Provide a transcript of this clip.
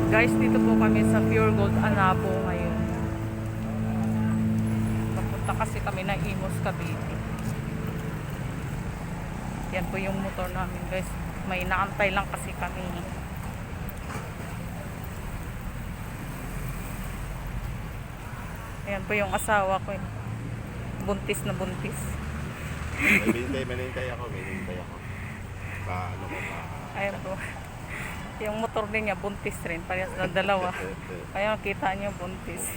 Guys, dito po kami sa Pure Gold Anabo ngayon. Papunta kasi kami ng Imus, Cavite. Yan po yung motor namin, guys. May naantay lang kasi kami. Ayan po yung asawa ko. Buntis na buntis. May nintay ako. Sa ano ko pa. Ayan po. Yung motor din niya, buntis rin. Parehas na dalawa. Kaya kita niyo buntis.